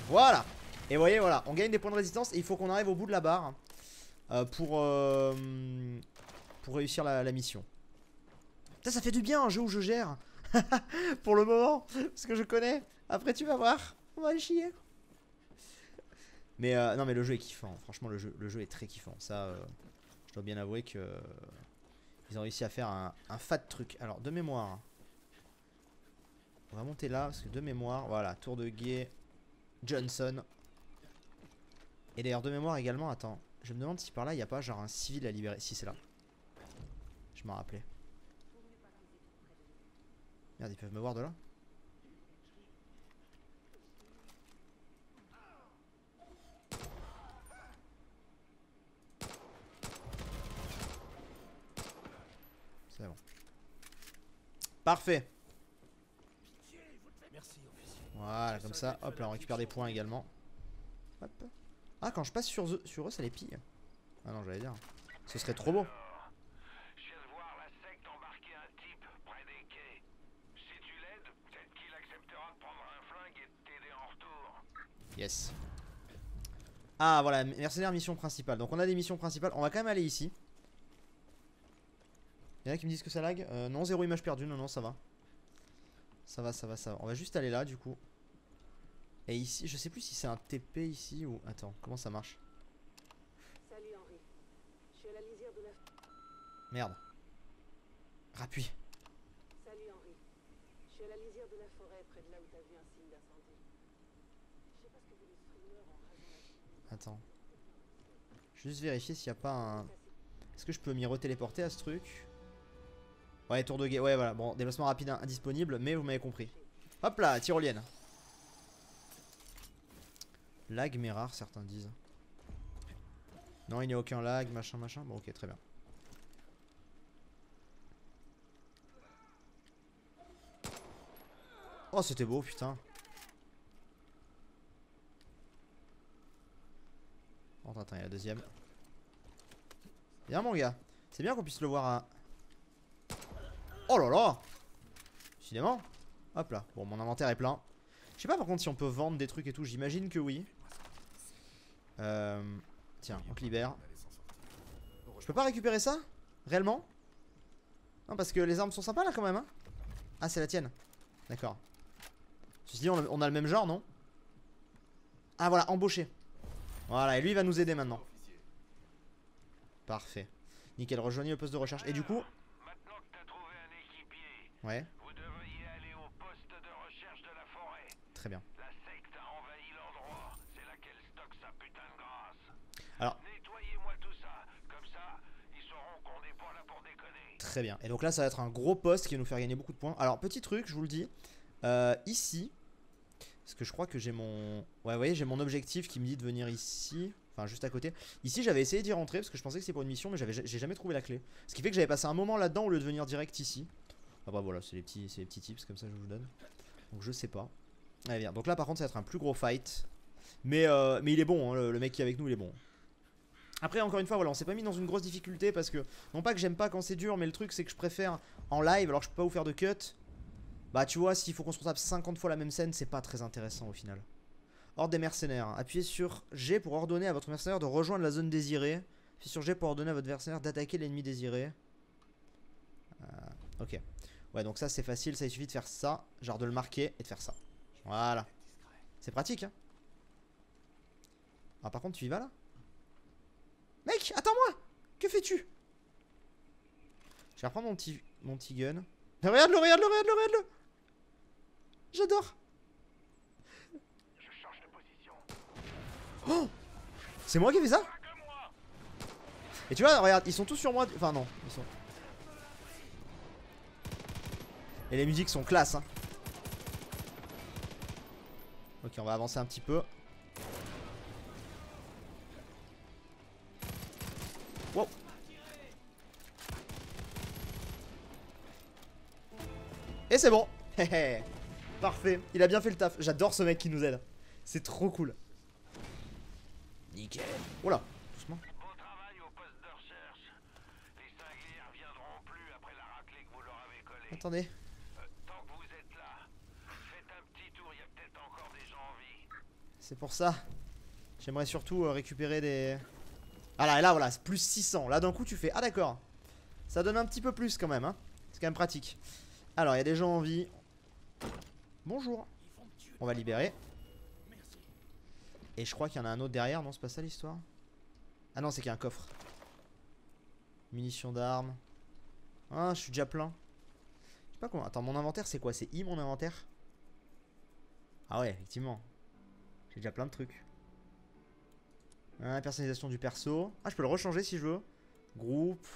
Voilà. Et vous voyez, voilà, on gagne des points de résistance. Et il faut qu'on arrive au bout de la barre pour réussir la mission. Putain, ça fait du bien un jeu où je gère. Pour le moment. Parce que je connais. Après, tu vas voir. On va le chier. Mais non, mais le jeu est kiffant. Franchement, le jeu est très kiffant. Ça, je dois bien avouer que ils ont réussi à faire un fat truc. Alors, de mémoire, on va monter là parce que de mémoire, voilà, tour de guet, Johnson. Et d'ailleurs, de mémoire également, attends, je me demande si par là il n'y a pas genre un civil à libérer. Si, c'est là. Je m'en rappelais. Merde, ils peuvent me voir de là. C'est bon. Parfait. Voilà, comme ça. Hop là, on récupère des points également. Hop. Ah, quand je passe sur eux, ça les pille. Ah non, j'allais dire. Ce serait trop beau. Je viens de voir la secte embarquer un type près des quais. Si tu l'aides, peut-être qu'il acceptera de prendre un flingue et de t'aider en retour. Yes. Ah, voilà, mercenaire mission principale. Donc on a des missions principales. On va quand même aller ici. Il y en a qui me disent que ça lag. Non, 0 image perdue. Non, non, ça va. Ça va, ça va, ça va. On va juste aller là, du coup. Et ici, je sais plus si c'est un TP ici ou... Attends, comment ça marche? Salut Henry. Je suis à la lisière de la... Merde. Rappuie. Salut Henry. Je suis à la lisière de la forêt, près de là où t'as vu un signe d'incendie. Je sais pas ce que vous les streamers en raison. Attends. Juste vérifier s'il n'y a pas un... Est-ce que je peux m'y retéléporter à ce truc? Ouais, tour de guet. Ouais, voilà. Bon, déplacement rapide indisponible, mais vous m'avez compris. Hop là, tyrolienne. Lag mais rare, certains disent. Non, il n'y a aucun lag, machin, machin. Bon, ok, très bien. Oh, c'était beau, putain. Oh, attends, il y a la deuxième. Bien, mon gars. C'est bien qu'on puisse le voir à... Oh là là. Décidément. Hop là. Bon, mon inventaire est plein. Je sais pas par contre si on peut vendre des trucs et tout. J'imagine que oui. Tiens, on te libère. Je peux pas récupérer ça? Réellement? Non, parce que les armes sont sympas là quand même, hein. Ah, c'est la tienne. D'accord. Ceci dit, on a le même genre, non? Ah, voilà, embauché. Voilà, et lui il va nous aider maintenant. Parfait. Nickel, rejoignez le poste de recherche. Et du coup... Maintenant que t'as trouvé un équipier, Ouais, vous devriez aller au poste de recherche de la forêt. très bien. La secte a envahi l'endroit. C'est là qu'elle stocke sa putain de grâce. Alors... Nettoyez-moi tout ça. Comme ça, ils sauront qu'on n'est pas là pour déconner. Très bien. Et donc là, ça va être un gros poste qui va nous faire gagner beaucoup de points. Alors, petit truc, je vous le dis. Ici, parce que je crois que j'ai mon... Ouais, vous voyez, j'ai mon objectif qui me dit de venir ici. Enfin, juste à côté. Ici, j'avais essayé d'y rentrer parce que je pensais que c'était pour une mission, mais j'ai jamais trouvé la clé. Ce qui fait que j'avais passé un moment là-dedans au lieu de venir direct ici. Ah bah voilà, c'est les petits tips comme ça que je vous donne. Donc je sais pas. Allez, bien. Donc là, par contre, ça va être un plus gros fight. Mais il est bon, hein, le mec qui est avec nous, il est bon. Après, encore une fois, voilà, on s'est pas mis dans une grosse difficulté parce que, non pas que j'aime pas quand c'est dur, mais le truc c'est que je préfère en live, alors je peux pas vous faire de cut. Bah tu vois, s'il faut qu'on se retape 50 fois la même scène, c'est pas très intéressant au final. Ordre des mercenaires. Appuyez sur G pour ordonner à votre mercenaire de rejoindre la zone désirée. Appuyez sur G pour ordonner à votre mercenaire d'attaquer l'ennemi désiré. Ok. Ouais, donc ça c'est facile, ça il suffit de faire ça, genre de le marquer et de faire ça. Voilà. C'est pratique, hein. Ah par contre tu y vas là? Mec, attends-moi! Que fais-tu? Je vais reprendre mon petit gun. Mais regarde-le, regarde-le, regarde-le, regarde-le! J'adore! Oh! C'est moi qui ai fait ça? Et tu vois, regarde, ils sont tous sur moi. Enfin non, ils sont... Et les musiques sont classe, hein. Ok, on va avancer un petit peu. Wow. Et c'est bon. Parfait, il a bien fait le taf. J'adore ce mec qui nous aide. C'est trop cool. Nickel. Oula, doucement. Bon travail au poste de recherche. Les cinglés reviendront plus après la raclée que vous leur avez collée. Attendez. Tant que vous êtes là, faites un petit tour, il y a peut-être encore des gens en vie. C'est pour ça. J'aimerais surtout récupérer des... Ah là, et là voilà, c'est plus 600. Là d'un coup tu fais, ah d'accord. Ça donne un petit peu plus quand même, hein. C'est quand même pratique. Alors, il y a des gens en vie. Bonjour. On va libérer. Et je crois qu'il y en a un autre derrière, non? C'est pas ça l'histoire? Ah non, c'est qu'il y a un coffre. Munitions d'armes. Ah, je suis déjà plein. Je sais pas comment. Attends, mon inventaire, c'est quoi? C'est I mon inventaire? Ah ouais, effectivement. J'ai déjà plein de trucs. Personnalisation du perso. Ah, je peux le rechanger si je veux. Groupe.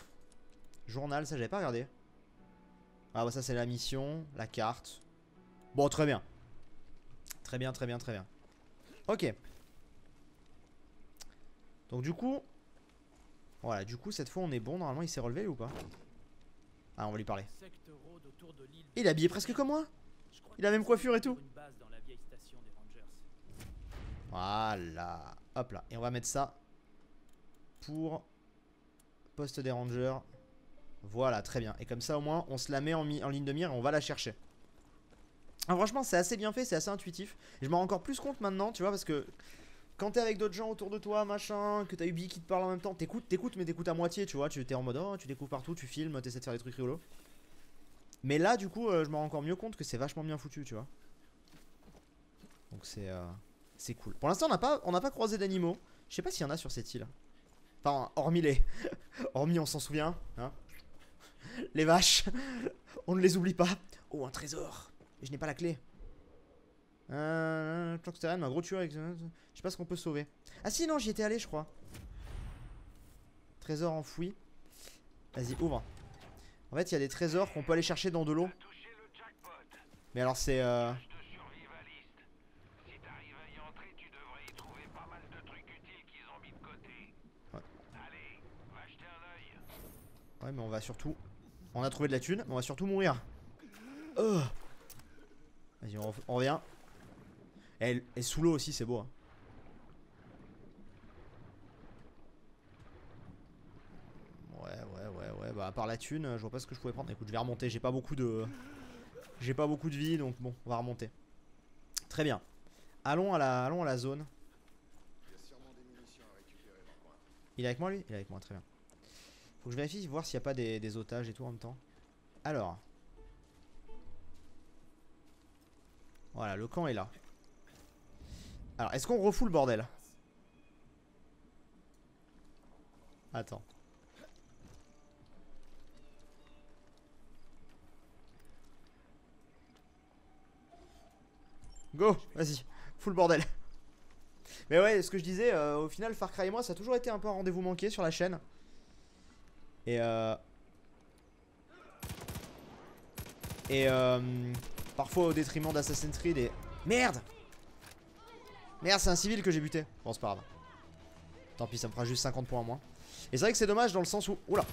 Journal, ça j'avais pas regardé. Ah bah ça c'est la mission. La carte. Bon, très bien. Très bien, très bien, très bien. Ok. Donc du coup, voilà, du coup cette fois on est bon. Normalement il s'est relevé ou pas? Ah, on va lui parler. Il est habillé presque comme moi. Il a la même coiffure et tout. Voilà. Hop là. Et on va mettre ça pour poste des rangers. Voilà, très bien. Et comme ça au moins on se la met en ligne de mire et on va la chercher. Alors, franchement c'est assez bien fait, c'est assez intuitif. Et je m'en rends encore plus compte maintenant, tu vois, parce que quand t'es avec d'autres gens autour de toi, machin, que t'as Ubi qui te parle en même temps, t'écoutes mais t'écoutes à moitié, tu vois. Tu t'es en mode, oh, tu découvres partout, tu filmes, t'essaies de faire des trucs rigolos. Mais là du coup je me rends encore mieux compte que c'est vachement bien foutu, tu vois. Donc c'est cool. Pour l'instant on n'a pas croisé d'animaux. Je sais pas s'il y en a sur cette île. Enfin, hormis les... hormis on s'en souvient, hein. Les vaches, on ne les oublie pas. Oh, un trésor. Et je n'ai pas la clé. Un gros tueur avec... Je sais pas ce qu'on peut sauver. Ah si, non, j'y étais allé, je crois. Trésor enfoui. Vas-y, ouvre. En fait, il y a des trésors qu'on peut aller chercher dans de l'eau. Mais alors, c'est... Ouais, mais on va surtout... On a trouvé de la thune, mais on va surtout mourir. Oh. Vas-y, on revient. Et sous l'eau aussi, c'est beau, hein. Ouais. Bah, à part la thune, je vois pas ce que je pouvais prendre. Écoute, je vais remonter. J'ai pas beaucoup de vie, donc bon, on va remonter. Très bien. Allons à la zone. Il est avec moi, lui? Il est avec moi, très bien. Faut que je vérifie, voir s'il n'y a pas des otages et tout en même temps. Alors. Voilà, le camp est là. Alors, est-ce qu'on refoule le bordel? Attends. Go, vas-y, full bordel. Mais ouais, ce que je disais, au final, Far Cry et moi, ça a toujours été un peu un rendez-vous manqué sur la chaîne. Et parfois au détriment d'Assassin's Creed et... Merde! Merde, c'est un civil que j'ai buté. Bon, c'est pas grave. Tant pis, ça me fera juste 50 points en moins. Et c'est vrai que c'est dommage dans le sens où... Oula!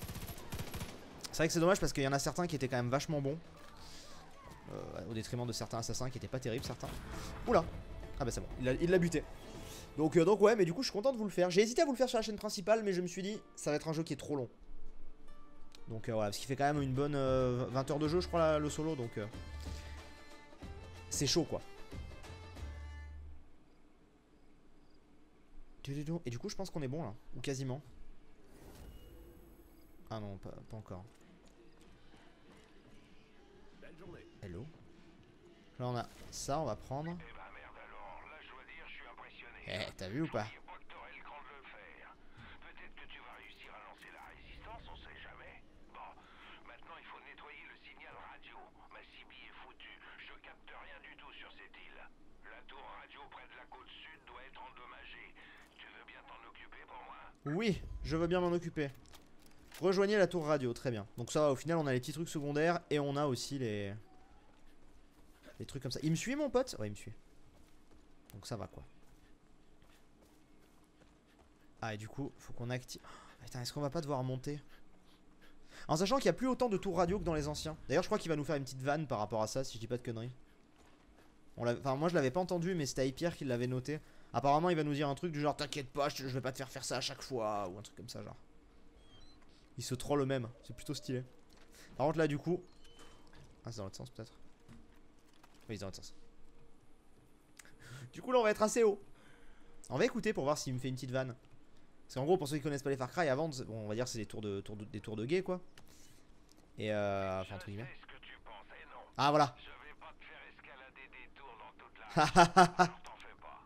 C'est vrai que c'est dommage parce qu'il y en a certains qui étaient quand même vachement bons. Au détriment de certains assassins qui étaient pas terribles, certains. Oula! Ah bah c'est bon, il l'a buté. Donc ouais, mais du coup je suis content de vous le faire. J'ai hésité à vous le faire sur la chaîne principale, mais je me suis dit, ça va être un jeu qui est trop long. Donc voilà, parce qu'il fait quand même une bonne 20 heures de jeu, je crois, le solo. Donc c'est chaud quoi. Et du coup je pense qu'on est bon là, ou quasiment. Ah non, pas encore. Belle journée. Hello. Là on a ça, on va prendre. Eh ben merde alors, là je dois dire, je suis impressionné. Eh, t'as vu ou pas? Je croyais pas que t'aurais le cran de le faire. Peut-être que tu vas réussir à lancer la résistance, on sait jamais. Bon, maintenant il faut nettoyer le signal radio. Ma CB est foutue, je capte rien du tout sur cette île. La tour radio près de la côte sud doit être endommagée. Tu veux bien t'en occuper pour moi? Oui, je veux bien m'en occuper. Rejoignez la tour radio, très bien. Donc ça, au final, on a les petits trucs secondaires et on a aussi les trucs comme ça. Il me suit, mon pote? Ouais, il me suit. Donc ça va, quoi. Ah, et du coup, faut qu'on active... Oh, putain, est-ce qu'on va pas devoir monter? En sachant qu'il n'y a plus autant de tours radio que dans les anciens. D'ailleurs, je crois qu'il va nous faire une petite vanne par rapport à ça, si je dis pas de conneries. Enfin, moi, je l'avais pas entendu, mais c'était Pierre qui l'avait noté. Apparemment, il va nous dire un truc du genre, t'inquiète pas, je vais pas te faire ça à chaque fois, ou un truc comme ça, genre. Il se troll eux-mêmes, c'est plutôt stylé. Par contre là du coup... Ah c'est dans l'autre sens peut-être. Oui c'est dans l'autre sens. Du coup là on va être assez haut. On va écouter pour voir s'il me fait une petite vanne. Parce qu'en gros pour ceux qui connaissent pas les Far Cry avant, bon, on va dire c'est des tours de guet quoi. Et enfin entre guillemets. Ah voilà. Je vais pas te faire escalader des tours dans toute la alors t'en fais pas.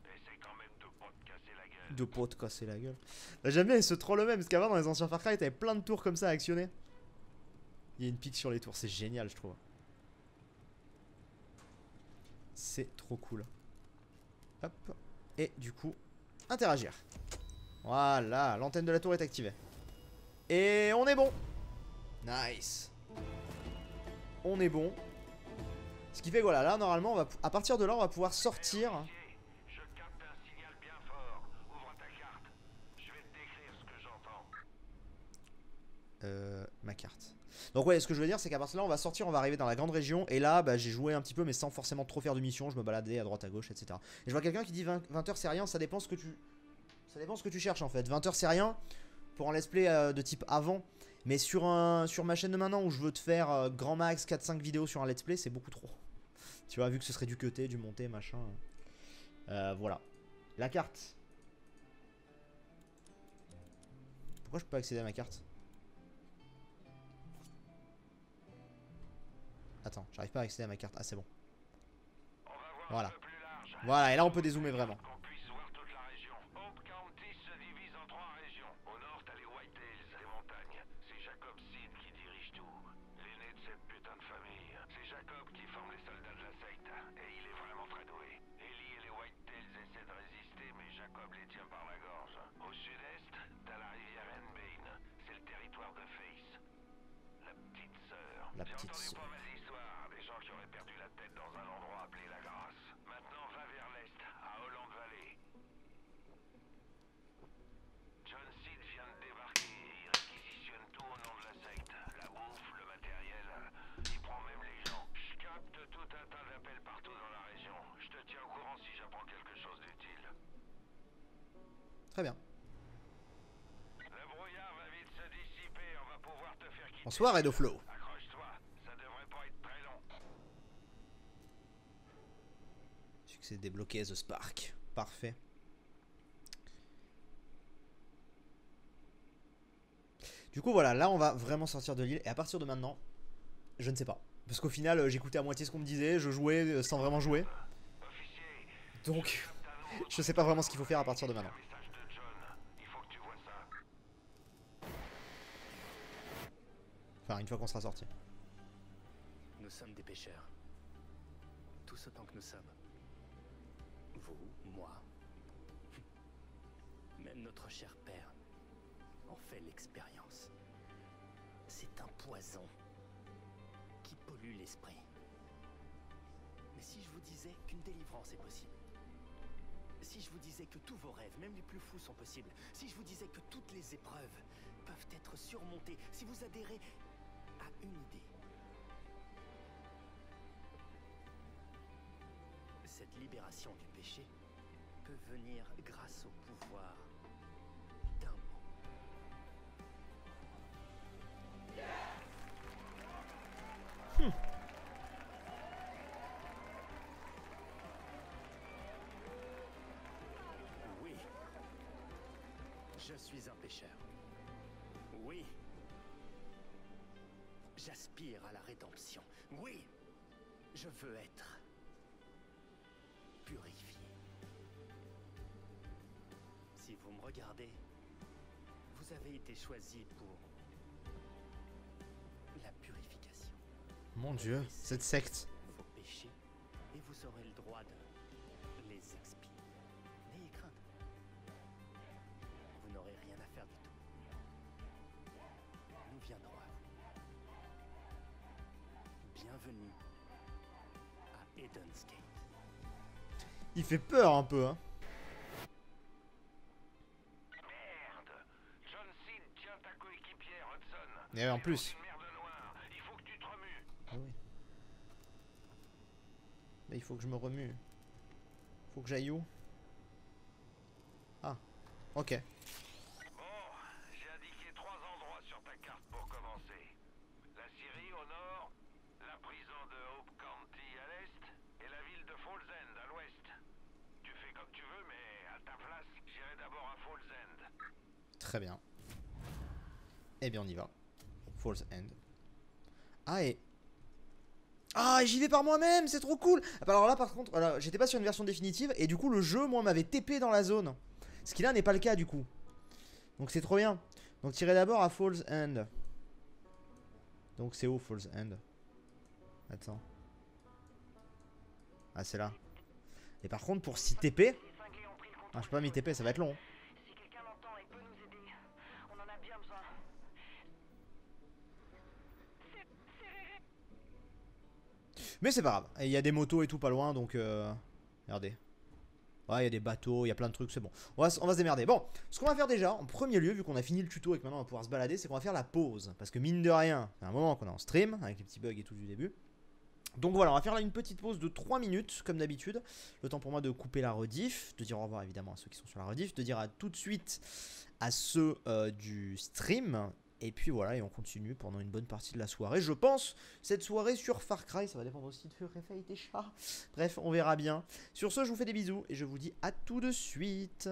Essaye quand même de pas te casser la gueule. De pas te casser la gueule. J'aime bien, il se troll eux-mêmes parce qu'avant dans les anciens Far Cry t'avais plein de tours comme ça à actionner. Il y a une pique sur les tours, c'est génial je trouve. C'est trop cool. Hop. Et du coup, interagir. Voilà, l'antenne de la tour est activée. Et on est bon. Nice. On est bon. Ce qui fait que voilà, là normalement, on va, à partir de là, on va pouvoir sortir. Je capte un signal bien fort. Ouvre ta carte. Je vais te décrire ce que j'entends. Ma carte. Donc ouais, ce que je veux dire, c'est qu'à partir de là, on va sortir, on va arriver dans la grande région. Et là, bah, j'ai joué un petit peu, mais sans forcément trop faire de missions. Je me baladais à droite, à gauche, etc. Et je vois quelqu'un qui dit 20h c'est rien, ça dépend ce que tu... Ça dépend ce que tu cherches en fait. 20h c'est rien pour un let's play de type avant. Mais sur ma chaîne de maintenant où je veux te faire grand max 4-5 vidéos sur un let's play, c'est beaucoup trop. Tu vois, vu que ce serait du cuté, du monté, machin. Voilà. La carte. Pourquoi je peux pas accéder à ma carte? Attends, j'arrive pas à accéder à ma carte. Ah, c'est bon. Voilà. Voilà, et là on peut dézoomer vraiment. Qu'on puisse voir toute la région. Hope County se divise en 3 régions. Au nord, t'as les Whitetails, les montagnes. C'est Jacob Seed qui dirige tout. L'aîné de cette putain de famille. C'est Jacob qui forme les soldats de la secte. Et il est vraiment très doué. Ellie et les Whitetails essaient de résister, mais Jacob les tient par la gorge. Au sud-est, t'as la rivière Henbane. C'est le territoire de Face. La petite sœur. La petite sœur. Pas mal d'histoires. Des gens qui auraient perdu la tête dans un endroit appelé La Grâce. Maintenant, va vers l'est, à Holland Valley. John Seed vient de débarquer et il réquisitionne tout au nom de la secte. La bouffe, le matériel, il prend même les gens. Je capte tout un tas d'appels partout dans la région. Je te tiens au courant si j'apprends quelque chose d'utile. Très bien. Le brouillard va vite se dissiper, on va pouvoir te faire quitter. Bonsoir, Edoflow. Accroche-toi, ça devrait pas être très long. Succès débloqué, The Spark. Parfait. Du coup voilà, là on va vraiment sortir de l'île. Et à partir de maintenant, je ne sais pas. Parce qu'au final, j'écoutais à moitié ce qu'on me disait. Je jouais sans vraiment jouer. Donc, je sais pas vraiment ce qu'il faut faire à partir de maintenant. Enfin, une fois qu'on sera sorti. Nous sommes des pêcheurs. Tous autant que nous sommes. Vous, moi. Même notre cher père en fait l'expérience. C'est un poison qui pollue l'esprit. Mais si je vous disais qu'une délivrance est possible, si je vous disais que tous vos rêves, même les plus fous, sont possibles, si je vous disais que toutes les épreuves peuvent être surmontées, si vous adhérez à une idée, cette libération du péché peut venir grâce au pouvoir d'un mot. Je suis un pêcheur. Oui. J'aspire à la rédemption. Oui. Je veux être purifié. Si vous me regardez, vous avez été choisi pour la purification. Mon Dieu, cette secte. Vos péchés et vous aurez le droit de les expier. N'ayez crainte. Vous n'aurez rien à faire du tout. Nous viendrons à vous. Bienvenue à Eden's Gate. Il fait peur un peu, hein. Merde! John Cena tient ta coéquipière, Hudson. Et en plus. Une merde noire. Il faut que tu te remues. Ah oui. Mais il faut que je me remue. Faut que j'aille où? Ah, ok. Bon, j'ai indiqué 3 endroits sur ta carte pour commencer. La Syrie au nord, la prison de Hope County à l'est et la ville de Falls End à l'ouest. Tu fais comme tu veux, mais à ta place, j'irai d'abord à Falls End. Très bien. Eh bien, on y va. Falls End. Ah, et... Ah, et j'y vais par moi-même, c'est trop cool. Alors là, par contre, voilà, j'étais pas sur une version définitive. Et du coup, le jeu, moi, m'avait TP dans la zone. Ce qui là n'est pas le cas, du coup. Donc c'est trop bien. Donc tirez d'abord à Falls End. Donc c'est où, Falls End? Attends. Ah, c'est là. Et par contre, pour 6 TP... Ah, je peux pas m'y TP, ça va être long. Si quelqu'un l'entend et peut nous aider, on en a bien besoin. Mais c'est pas grave. Et il y a des motos et tout pas loin, donc... Regardez. Ouais, il y a des bateaux, il y a plein de trucs, c'est bon. On va se démerder. Bon, ce qu'on va faire déjà, en premier lieu, vu qu'on a fini le tuto et que maintenant on va pouvoir se balader, c'est qu'on va faire la pause. Parce que mine de rien, c'est un moment qu'on est en stream, avec les petits bugs et tout du début. Donc voilà, on va faire là une petite pause de 3 minutes, comme d'habitude. Le temps pour moi de couper la rediff, de dire au revoir évidemment à ceux qui sont sur la rediff, de dire à tout de suite à ceux du stream. Et puis voilà, et on continue pendant une bonne partie de la soirée. Je pense, cette soirée sur Far Cry, ça va dépendre aussi de Réveil des chats. Bref, on verra bien. Sur ce, je vous fais des bisous et je vous dis à tout de suite.